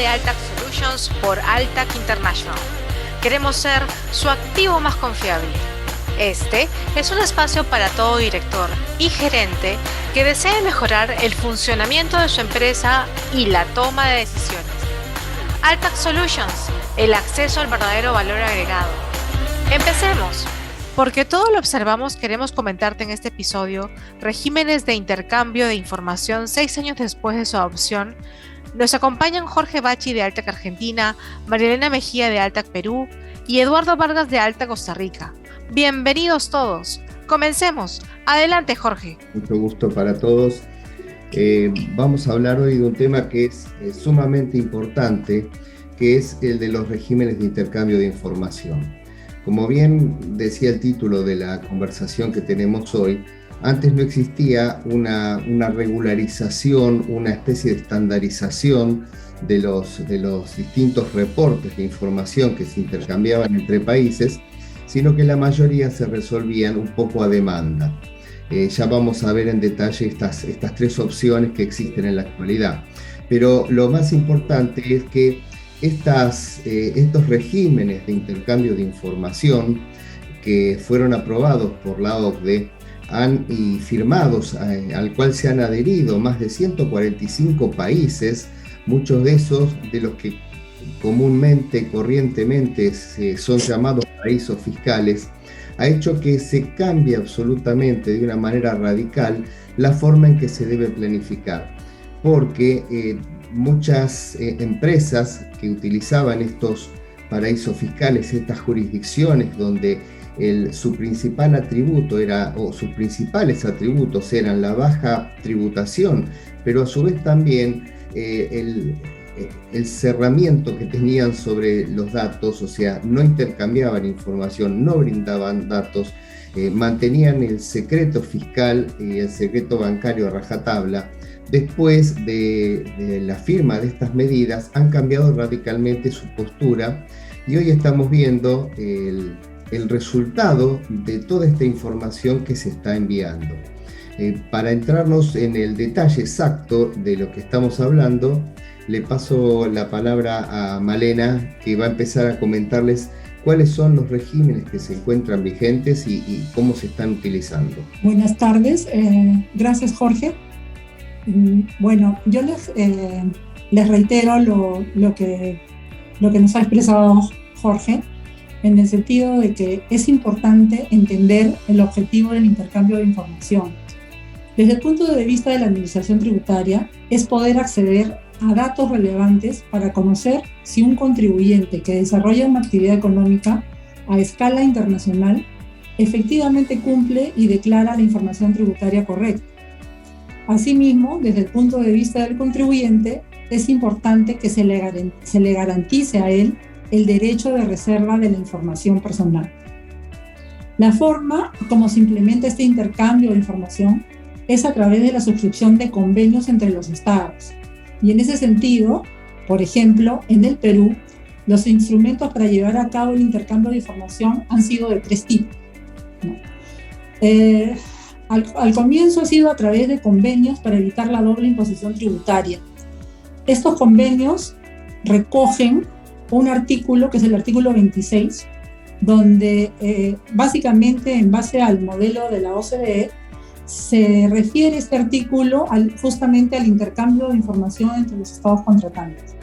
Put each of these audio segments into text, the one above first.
de Altac Solutions por Altac International. Queremos ser su activo más confiable. Este es un espacio para todo director y gerente que desee mejorar el funcionamiento de su empresa y la toma de decisiones. Altac Solutions, el acceso al verdadero valor agregado. Empecemos. Porque todo lo observamos, queremos comentarte en este episodio regímenes de intercambio de información 6 años después de su adopción. Nos acompañan Jorge Bachi de Altac Argentina, Marielena Mejía de Altac Perú y Eduardo Vargas de Altac Costa Rica. Bienvenidos todos. Comencemos. Adelante, Jorge. Mucho gusto para todos. Vamos a hablar hoy de un tema que es sumamente importante, que es el de los regímenes de intercambio de información. Como bien decía el título de la conversación que tenemos hoy, antes no existía una regularización, una especie de estandarización de los distintos reportes de información que se intercambiaban entre países, sino que la mayoría se resolvían un poco a demanda. Ya vamos a ver en detalle estas 3 opciones que existen en la actualidad. Pero lo más importante es que estos regímenes de intercambio de información que fueron aprobados por la OCDE y firmados, al cual se han adherido más de 145 países, muchos de esos de los que corrientemente son llamados paraísos fiscales, ha hecho que se cambie absolutamente de una manera radical la forma en que se debe planificar, porque muchas empresas que utilizaban estos paraísos fiscales, estas jurisdicciones donde su principal atributo sus principales atributos eran la baja tributación, pero a su vez también el cerramiento que tenían sobre los datos, o sea, no intercambiaban información, no brindaban datos, mantenían el secreto fiscal y el secreto bancario a rajatabla. Después de la firma de estas medidas, han cambiado radicalmente su postura y hoy estamos viendo el resultado de toda esta información que se está enviando. Para entrarnos en el detalle exacto de lo que estamos hablando, le paso la palabra a Malena, que va a empezar a comentarles cuáles son los regímenes que se encuentran vigentes y cómo se están utilizando. Buenas tardes, gracias Jorge. Bueno, yo les reitero lo que nos ha expresado Jorge, en el sentido de que es importante entender el objetivo del intercambio de información. Desde el punto de vista de la administración tributaria, es poder acceder a datos relevantes para conocer si un contribuyente que desarrolla una actividad económica a escala internacional efectivamente cumple y declara la información tributaria correcta. Asimismo, desde el punto de vista del contribuyente, es importante que se le garantice a él el derecho de reserva de la información personal. La forma como se implementa este intercambio de información es a través de la suscripción de convenios entre los estados. Y en ese sentido, por ejemplo, en el Perú, los instrumentos para llevar a cabo el intercambio de información han sido de 3 tipos, ¿no? Al comienzo ha sido a través de convenios para evitar la doble imposición tributaria. Estos convenios recogen un artículo, que es el artículo 26, donde básicamente en base al modelo de la OCDE se refiere este artículo justamente al intercambio de información entre los estados contratantes.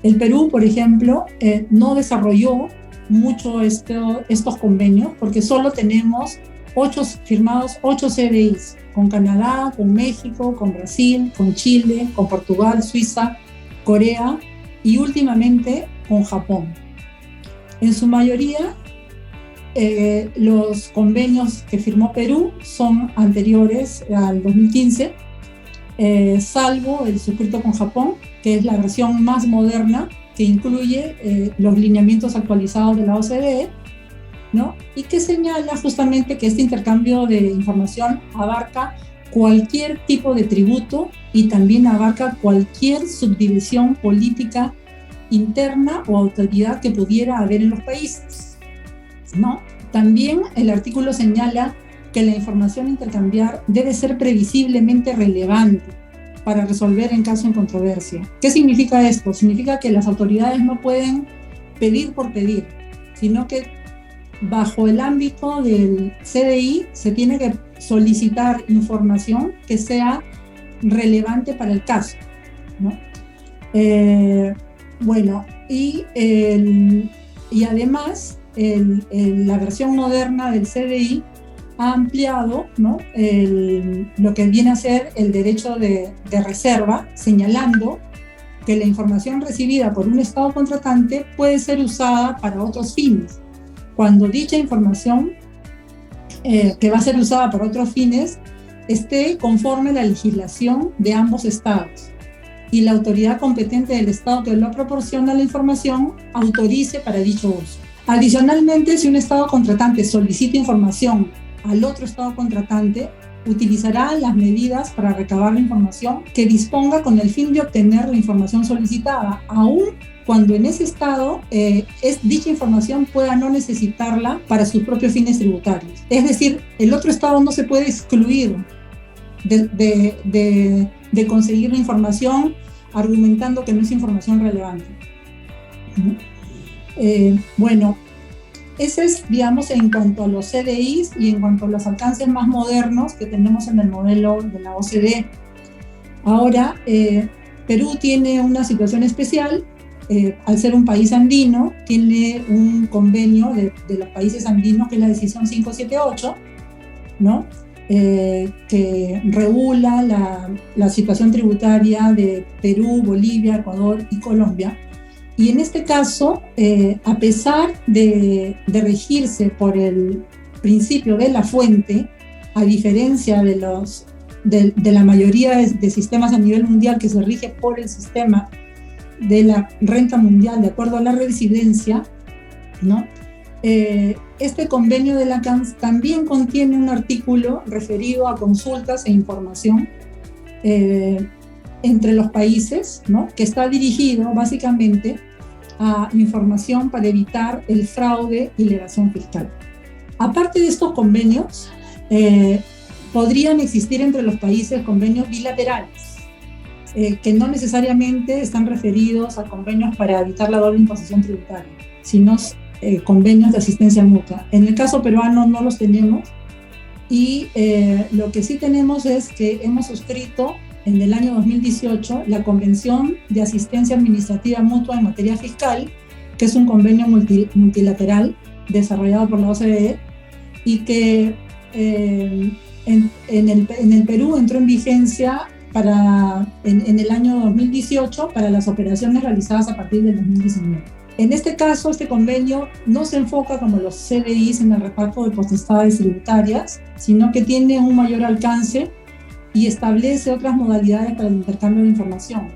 El Perú, por ejemplo, no desarrolló mucho estos convenios porque solo tenemos firmados 8 CDIs, con Canadá, con México, con Brasil, con Chile, con Portugal, Suiza, Corea y últimamente con Japón. En su mayoría, los convenios que firmó Perú son anteriores al 2015, salvo el suscrito con Japón, que es la versión más moderna, que incluye los lineamientos actualizados de la OCDE, ¿no? Y que señala justamente que este intercambio de información abarca cualquier tipo de tributo y también abarca cualquier subdivisión política interna o autoridad que pudiera haber en los países, ¿no? También el artículo señala que la información a intercambiar debe ser previsiblemente relevante, para resolver en caso de controversia. ¿Qué significa esto? Significa que las autoridades no pueden pedir por pedir, sino que bajo el ámbito del CDI se tiene que solicitar información que sea relevante para el caso, ¿no? Bueno, y además la versión moderna del CDI ha ampliado, ¿no?, lo que viene a ser el derecho de reserva, señalando que la información recibida por un Estado contratante puede ser usada para otros fines, cuando dicha información que va a ser usada para otros fines esté conforme a la legislación de ambos Estados y la autoridad competente del Estado que lo proporciona la información autorice para dicho uso. Adicionalmente, si un Estado contratante solicita información al otro Estado contratante, utilizará las medidas para recabar la información que disponga con el fin de obtener la información solicitada, aun cuando en ese Estado dicha información pueda no necesitarla para sus propios fines tributarios. Es decir, el otro Estado no se puede excluir de conseguir la información argumentando que no es información relevante. Bueno, ese es, digamos, en cuanto a los CDIs y en cuanto a los alcances más modernos que tenemos en el modelo de la OCDE. Ahora, Perú tiene una situación especial. Al ser un país andino, tiene un convenio de los países andinos, que es la decisión 578, ¿no?, que regula la situación tributaria de Perú, Bolivia, Ecuador y Colombia. Y en este caso, a pesar de regirse por el principio de la fuente, a diferencia de la mayoría de sistemas a nivel mundial que se rige por el sistema de la renta mundial de acuerdo a la residencia, ¿no?, este convenio de la CANS también contiene un artículo referido a consultas e información entre los países, ¿no?, que está dirigido básicamente a información para evitar el fraude y la evasión fiscal. Aparte de estos convenios, podrían existir entre los países convenios bilaterales, que no necesariamente están referidos a convenios para evitar la doble imposición tributaria, sino convenios de asistencia mutua. En el caso peruano no los tenemos, y lo que sí tenemos es que hemos suscrito en el año 2018 la Convención de Asistencia Administrativa Mutua en materia fiscal, que es un convenio multilateral desarrollado por la OCDE y que en el Perú entró en vigencia en el año 2018 para las operaciones realizadas a partir del 2019. En este caso, este convenio no se enfoca como los CDIs en el reparto de potestades tributarias, sino que tiene un mayor alcance y establece otras modalidades para el intercambio de información,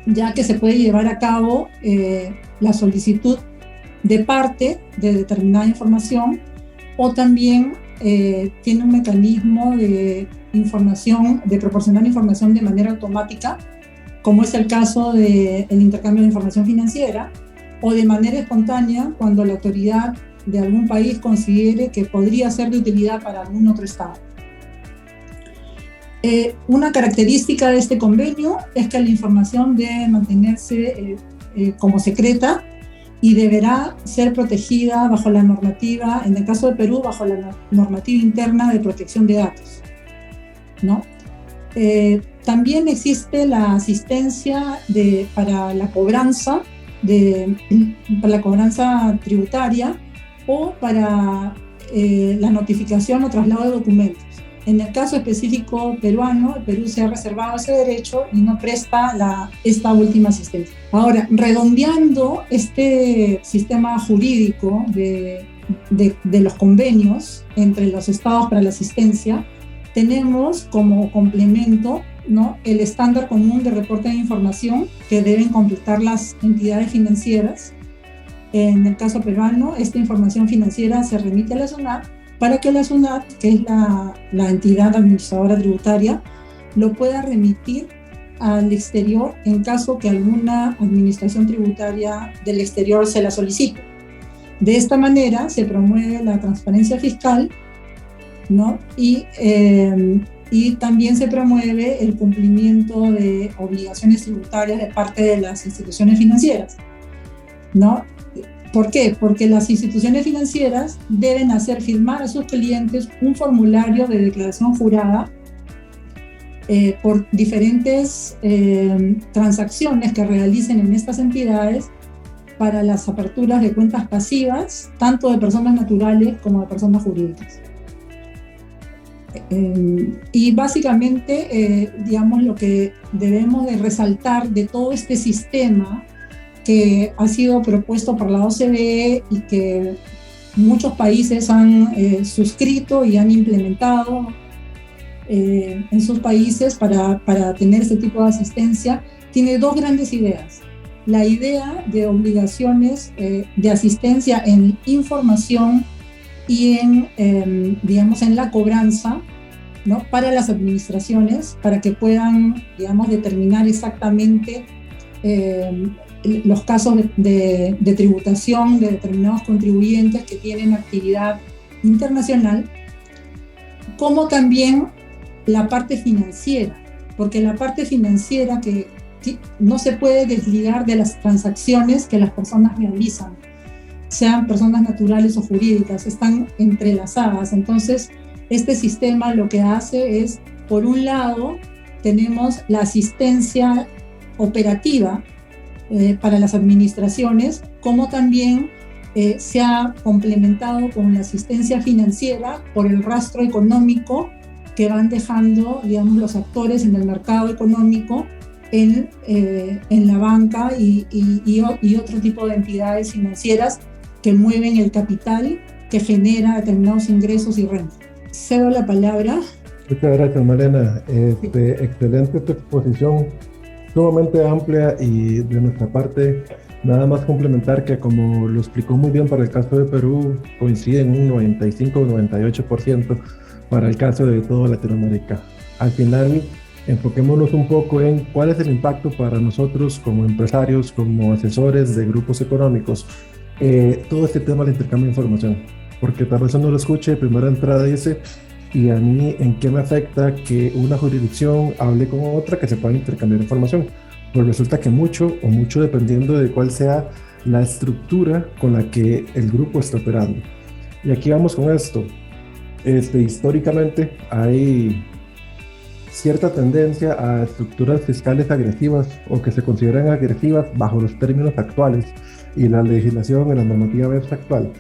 ya que se puede llevar a cabo la solicitud de parte de determinada información, o también tiene un mecanismo de proporcionar información de manera automática, como es el caso del intercambio de información financiera, o de manera espontánea cuando la autoridad de algún país considere que podría ser de utilidad para algún otro Estado. Una característica de este convenio es que la información debe mantenerse como secreta y deberá ser protegida bajo la normativa, en el caso de Perú, bajo la normativa interna de protección de datos, ¿no? También existe la asistencia para la cobranza tributaria o para la notificación o traslado de documentos. En el caso específico peruano, el Perú se ha reservado ese derecho y no presta esta última asistencia. Ahora, redondeando este sistema jurídico de los convenios entre los estados para la asistencia, tenemos como complemento, ¿no?, el estándar común de reporte de información que deben completar las entidades financieras. En el caso peruano, esta información financiera se remite a la SUNAT para que la SUNAT, que es la entidad administradora tributaria, lo pueda remitir al exterior en caso que alguna administración tributaria del exterior se la solicite. De esta manera se promueve la transparencia fiscal, ¿no?, y y también se promueve el cumplimiento de obligaciones tributarias de parte de las instituciones financieras, ¿no? ¿Por qué? Porque las instituciones financieras deben hacer firmar a sus clientes un formulario de declaración jurada por diferentes transacciones que realicen en estas entidades para las aperturas de cuentas pasivas, tanto de personas naturales como de personas jurídicas. Y básicamente, digamos, lo que debemos de resaltar de todo este sistema que ha sido propuesto por la OCDE y que muchos países han suscrito y han implementado en sus países para tener este tipo de asistencia, tiene dos grandes ideas. La idea de obligaciones de asistencia en información y digamos, en la cobranza, ¿no? Para las administraciones, para que puedan, digamos, determinar exactamente los casos de tributación de determinados contribuyentes que tienen actividad internacional, como también la parte financiera, porque la parte financiera que no se puede desligar de las transacciones que las personas realizan, sean personas naturales o jurídicas, están entrelazadas. Entonces, este sistema lo que hace es, por un lado, tenemos la asistencia operativa para las administraciones, como también se ha complementado con la asistencia financiera por el rastro económico que van dejando, digamos, los actores en el mercado económico, en la banca y otro tipo de entidades financieras que mueven el capital que genera determinados ingresos y renta. Cedo la palabra. Muchas gracias, Malena. Excelente tu exposición, sumamente amplia, y de nuestra parte nada más complementar que, como lo explicó muy bien para el caso de Perú, coincide en un 95 o 98% para el caso de toda Latinoamérica. Al final, enfoquémonos un poco en cuál es el impacto para nosotros como empresarios, como asesores de grupos económicos, todo este tema del intercambio de información. Porque tal vez uno lo escuche de primera entrada y dice, ¿y a mí en qué me afecta que una jurisdicción hable con otra, que se pueda intercambiar información? Pues resulta que mucho dependiendo de cuál sea la estructura con la que el grupo está operando. Y aquí vamos con esto. Históricamente hay cierta tendencia a estructuras fiscales agresivas o que se consideran agresivas bajo los términos actuales y la legislación y la normativa BEPS actual,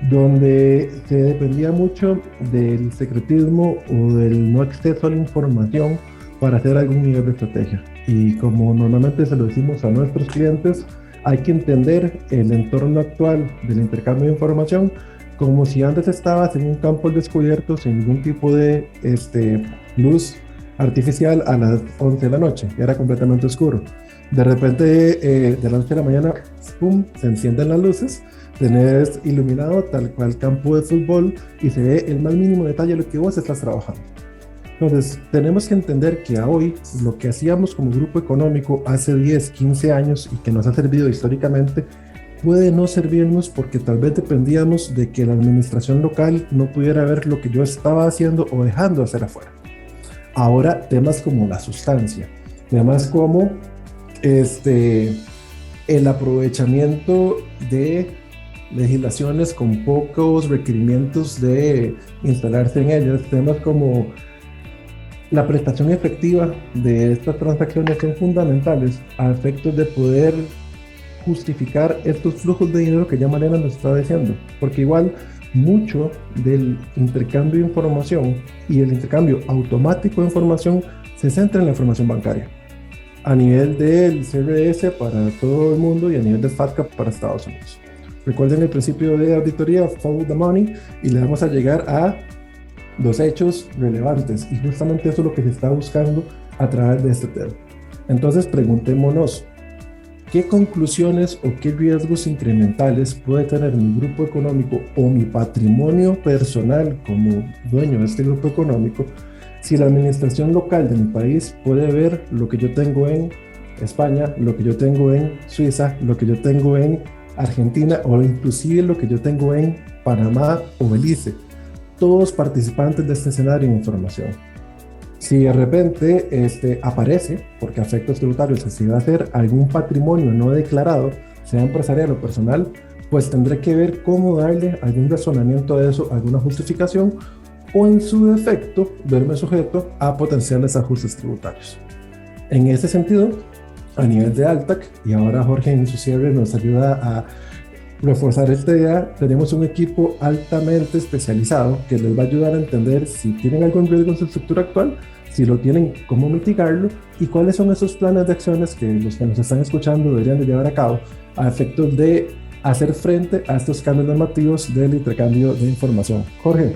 donde se dependía mucho del secretismo o del no acceso a la información para hacer algún nivel de estrategia. Y como normalmente se lo decimos a nuestros clientes, hay que entender el entorno actual del intercambio de información como si antes estabas en un campo al descubierto sin ningún tipo de luz artificial a las 11 de la noche, era completamente oscuro. De repente, de las 11 de la mañana, ¡pum!, se encienden las luces, tenés iluminado tal cual campo de fútbol y se ve el más mínimo detalle de lo que vos estás trabajando. Entonces, tenemos que entender que a hoy lo que hacíamos como grupo económico hace 10, 15 años y que nos ha servido históricamente, puede no servirnos porque tal vez dependíamos de que la administración local no pudiera ver lo que yo estaba haciendo o dejando de hacer afuera. Ahora, temas como la sustancia, temas como el aprovechamiento de legislaciones con pocos requerimientos de instalarse en ellas, temas como la prestación efectiva de estas transacciones son fundamentales a efectos de poder justificar estos flujos de dinero que ya Malena nos está diciendo, porque igual mucho del intercambio de información y el intercambio automático de información se centra en la información bancaria a nivel del CRS para todo el mundo y a nivel del FATCA para Estados Unidos. Recuerden el principio de auditoría, follow the money, y le vamos a llegar a los hechos relevantes, y justamente eso es lo que se está buscando a través de este tema. Entonces preguntémonos, ¿qué conclusiones o qué riesgos incrementales puede tener mi grupo económico o mi patrimonio personal como dueño de este grupo económico si la administración local de mi país puede ver lo que yo tengo en España, lo que yo tengo en Suiza, lo que yo tengo en Argentina o inclusive lo que yo tengo en Panamá o Belice? Todos participantes de este escenario en información. Si de repente aparece, porque a efectos tributarios se va a hacer algún patrimonio no declarado, sea empresarial o personal, pues tendré que ver cómo darle algún razonamiento de eso, alguna justificación, o en su defecto, verme sujeto a potenciales ajustes tributarios. En ese sentido, a nivel de ALTAC, y ahora Jorge en su cierre nos ayuda a reforzar esta idea, tenemos un equipo altamente especializado que les va a ayudar a entender si tienen algún riesgo en su estructura actual, si lo tienen, cómo mitigarlo y cuáles son esos planes de acciones que los que nos están escuchando deberían de llevar a cabo a efectos de hacer frente a estos cambios normativos del intercambio de información. Jorge.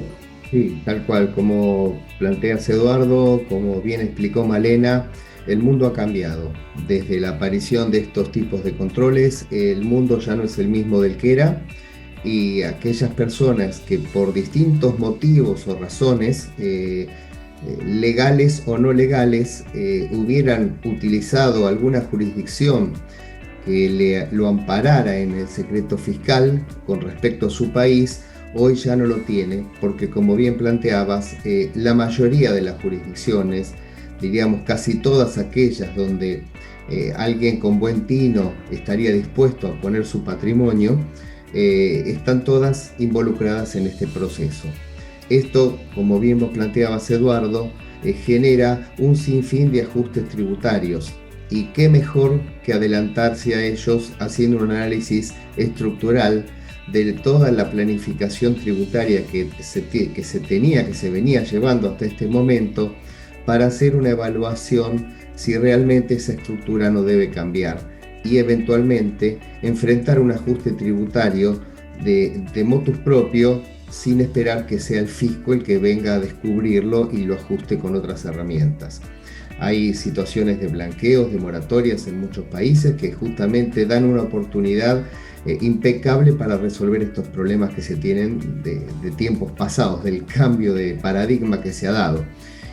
Sí, tal cual, como planteas Eduardo, como bien explicó Malena, el mundo ha cambiado. Desde la aparición de estos tipos de controles, el mundo ya no es el mismo del que era, y aquellas personas que por distintos motivos o razones, legales o no legales, hubieran utilizado alguna jurisdicción que lo amparara en el secreto fiscal con respecto a su país, hoy ya no lo tiene, porque como bien planteabas, la mayoría de las jurisdicciones, diríamos casi todas aquellas donde alguien con buen tino estaría dispuesto a poner su patrimonio, están todas involucradas en este proceso. Esto, como bien lo planteabas Eduardo, genera un sinfín de ajustes tributarios, y qué mejor que adelantarse a ellos haciendo un análisis estructural de toda la planificación tributaria que se venía llevando hasta este momento, para hacer una evaluación si realmente esa estructura no debe cambiar y eventualmente enfrentar un ajuste tributario de motus propio, sin esperar que sea el fisco el que venga a descubrirlo y lo ajuste con otras herramientas. Hay situaciones de blanqueos, de moratorias en muchos países que justamente dan una oportunidad impecable para resolver estos problemas que se tienen de tiempos pasados, del cambio de paradigma que se ha dado.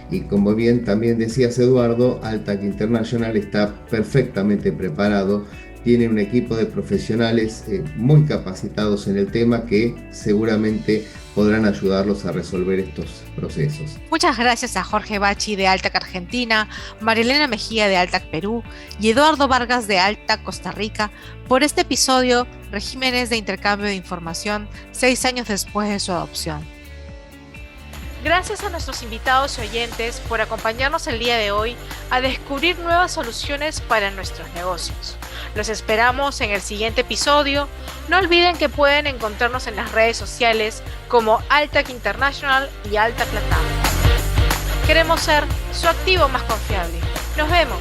Y como bien también decías Eduardo, ALTAC International está perfectamente preparado, tiene un equipo de profesionales muy capacitados en el tema que seguramente podrán ayudarlos a resolver estos procesos. Muchas gracias a Jorge Bachi de ALTAC Argentina, Marilena Mejía de ALTAC Perú y Eduardo Vargas de ALTAC Costa Rica por este episodio Regímenes de Intercambio de Información 6 años después de su adopción. Gracias a nuestros invitados y oyentes por acompañarnos el día de hoy a descubrir nuevas soluciones para nuestros negocios. Los esperamos en el siguiente episodio. No olviden que pueden encontrarnos en las redes sociales como ALTAC International y ALTAC Latam. Queremos ser su activo más confiable. Nos vemos.